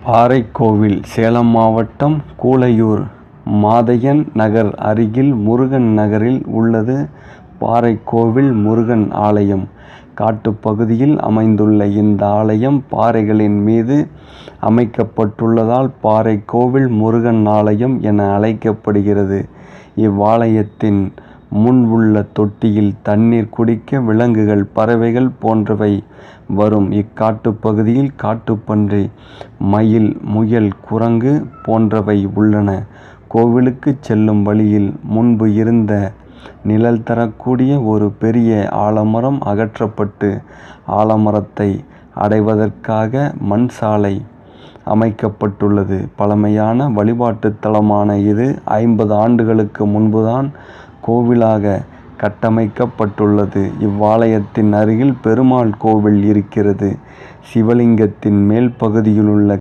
பாறைக்கோவில் சேலம் மாவட்டம் கூழையூர் மாதையன் நகர் அருகில் முருகன் நகரில் உள்ளது. பாறைக்கோவில் முருகன் ஆலயம் காட்டுப்பகுதியில் அமைந்துள்ள இந்த ஆலயம் பாறைகளின் மீது அமைக்கப்பட்டுள்ளதால் பாறைக்கோவில் முருகன் ஆலயம் என அழைக்கப்படுகிறது. இவ்வாலயத்தின் முன் உள்ள தொட்டியில் தண்ணீர் குடிக்க விலங்குகள், பறவைகள் போன்றவை வரும். இக்காட்டுப்பகுதியில் காட்டுப்பன்றி, மயில், முயல், குரங்கு போன்றவை உள்ளன. கோவிலுக்கு செல்லும் வழியில் முன்பு இருந்த நிழல் தரக்கூடிய ஒரு பெரிய ஆலமரம் அகற்றப்பட்டு ஆலமரத்தை அடைவதற்காக மண் சாலை அமைக்கப்பட்டுள்ளது. பழமையான வழிபாட்டு தலமான இது 50 ஆண்டுகளுக்கு முன்புதான் கோவிலாக கட்டமைக்கப்பட்டுள்ளது. இவ்வாலயத்தின் அருகில் பெருமாள் கோவில் இருக்கிறது. சிவலிங்கத்தின் மேல் பகுதியிலுள்ள